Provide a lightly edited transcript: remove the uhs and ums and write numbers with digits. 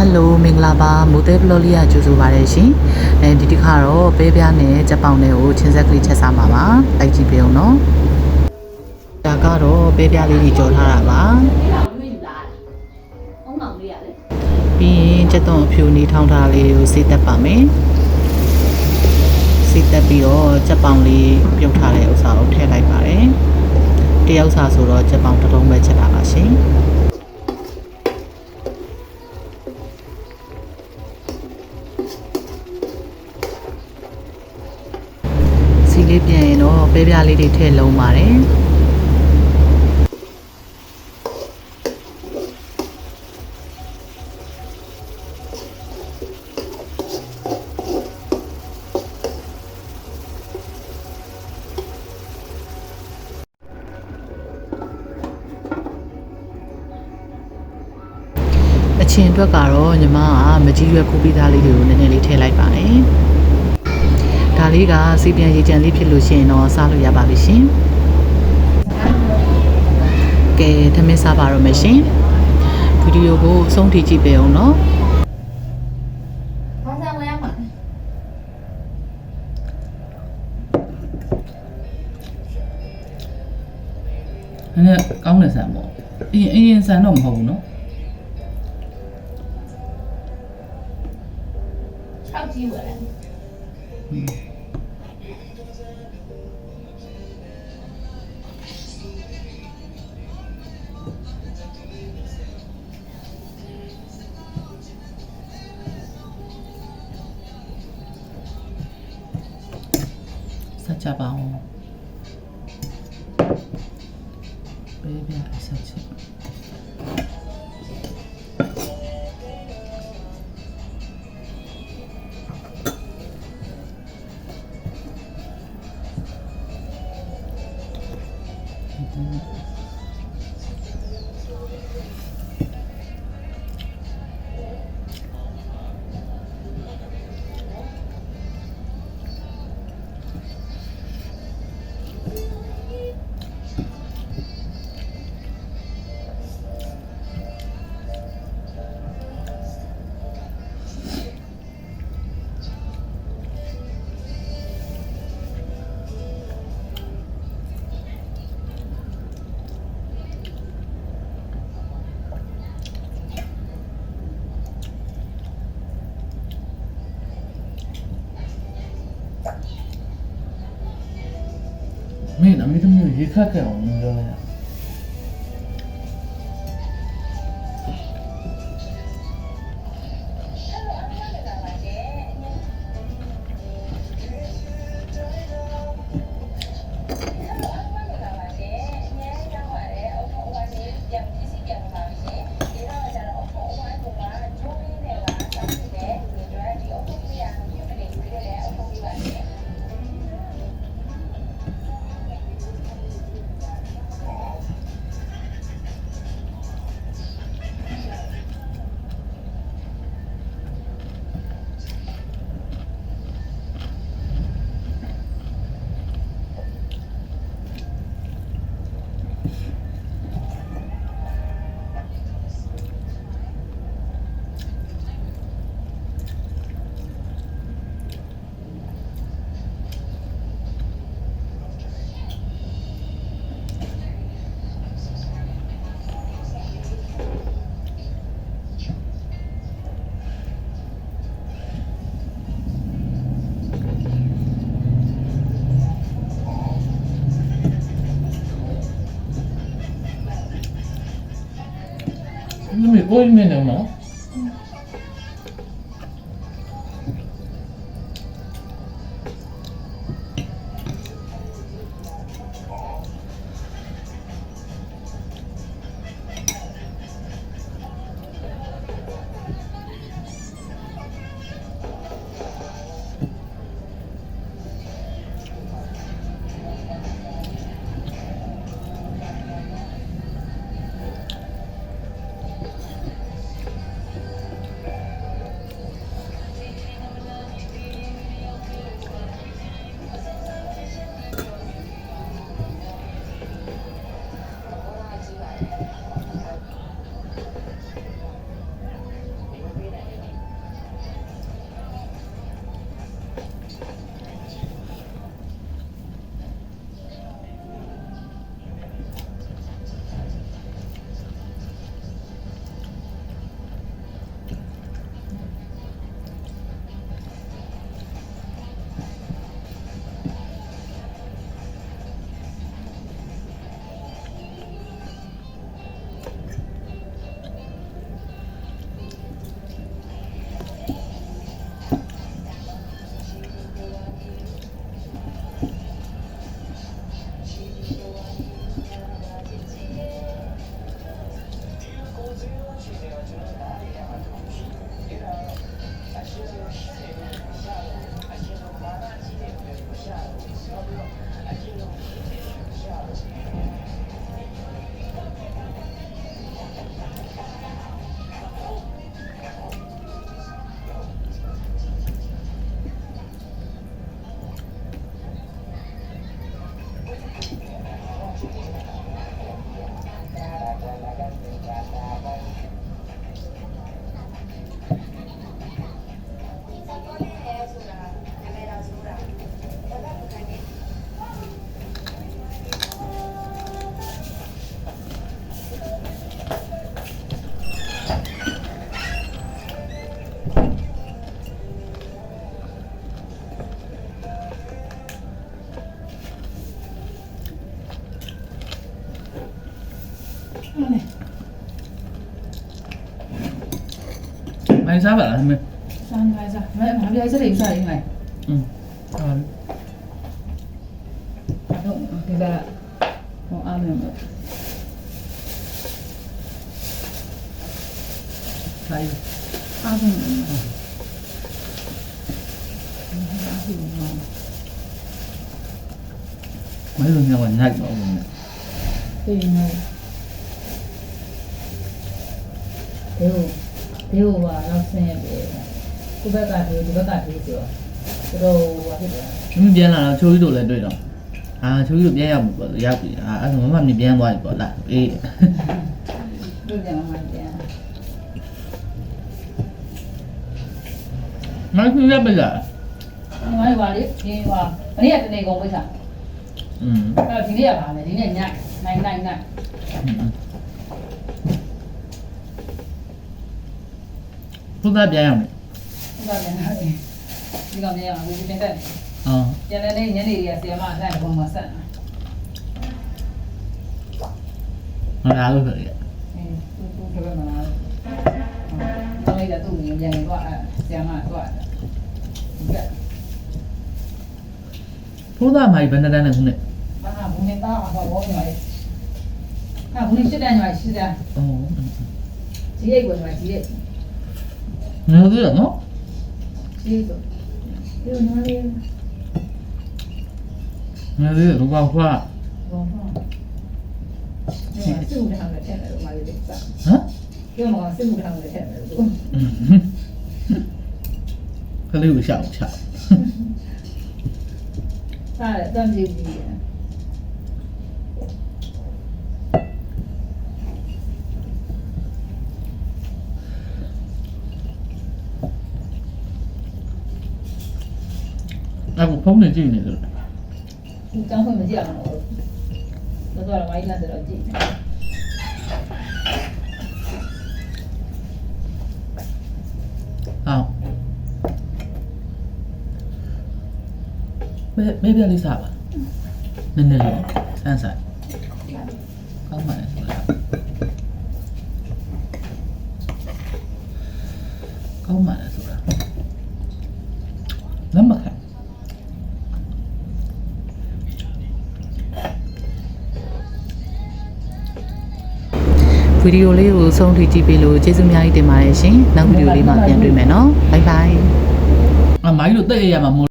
Hello မင်္ဂလာပါမိုးသေးဘလော့လေးရကြိုဆိုပါရရှင်ဒီတစ်ခါတော့ပဲပြားနဲ့ကြက်ပေါင်တွေကိုချင်းဆက်ကလေးချက်စားမှာပါတိုက်ကြည့်ပေးအောင်နော်ဒါကတော့ပဲပြားလေးကြီးကြော်ထားတာပါပြီးရင်ကြက်သွန်အဖြူနီထောင်းထားလေးကိုစေးတက်ပါမယ်စေးတက်ပြီးတော့ကြက်ပေါင်လေးပြုတ်ထားတဲ့ဥစ္စာကိုထည့်လိုက်ပါတယ်တယောက်စာဆိုတော့ကြက်ပေါင်တစ်လုံးပဲချက်တာပါရှင်စီလေးပြန်ရင်တော့ပဲပြားလေးတွေထည့်လုံးပါတယ်အချင်းအတွက်ကတော့ညီမကမကြီးရွယ်ခုပြီးသားလေးတွေကိုနည်းနည်းလေးထည့်လိုက်ပါတယ်ဒါလေးကစီပြန်ရေကြံလေးဖြစ်လို့ရှိရင်တော့စားလို့ရပါပြီရှင်ကဲထမင်းစားပါတော့မယ်ရှင်ဗီဒီယိုကိုအဆုံးထိကြည့်ပေးအောင်နော်ဘာသာဝင်ရမှာအဲ့ကောင်းတဲ့ဆန်ပေါ့အရင်ဆန်တော့မဟုတ်ဘူးနော်6ကြီးဝယ်တယ်ဆက်ကြပါအောင်ပေးပြအဆက်ချက်မင်းအမေတို့မျိုးရေခတ်ခဲ့အောင်ပြောလိုက်တာကိုယ်မင်းနေနော် မိုင်းစားပါလားမင်း 三开啥？买表这里啥应该？ ဟုတ်ပါပြီ 然后这个我安排了。 စားရ 安排了。 မိုင်းလုံးကညိုက်တော့ဘူး 对应该。别我吧，老三也别。这边干这，这边干这个，这都我这个。 မင်းပြန်လာတော့ချိုးကြီးတို့လည်းတွေ့တော့ချိုးကြီးတို့ပြန်ရောက်ပြီပေါ့ရောက်ပြီအဲ့ဒါမမမြင်ပြန်သွားပြီပေါ့လားအေး 都这样嘛的。 မိုင်းကြီးရပါလား 你买话的，你话，你也是那个为啥？今天也办的，今天年，年。 ဘုရားပြန်ရောက်နေ 这个年啊，这个年啊，我这边在。 အော် 原来那年里也是嘛，咱不么生。 မလာလို့ဆိုရ 都这个嘛，当一点都年年多哎，先嘛多的。你看， ဘုရားမိုင်းဘယ်နဲ့တန်းလဲခုနဲ့ 啊，不能打啊，我女儿。啊，不能吃点女儿吃的， အော် 几个女儿几个， ငါတို့ရနော် 几个。有哪里？ ငါတို့ရဘာခွာ 我放。四五趟的天来都嘛有点脏， ဟမ် 要么四五趟的天来都。 ကလေးကိုရှောက်ချ 大了，咱就比。 အဲ့ကိုဖုန်းနေကြည့်နေတယ် 张慧没见过我，我做了完一天在这记。 အော်မေးပြလေးစားပါနည်းနည်းလေးစမ်းစားကောင်းပါလေဆိုတာကောင်းပါလေဆိုတာနမခ ဗီဒီယိုလေးကိုဆုံးထိကြည့်ပေးလို့ကျေးဇူးအများကြီးတင်ပါတယ်ရှင်နောက်ဗီဒီယိုလေးမှာပြန်တွေ့မယ်နော်ဘိုင်ဘိုင် မိုင်းတို့တိတ်ရရမှာ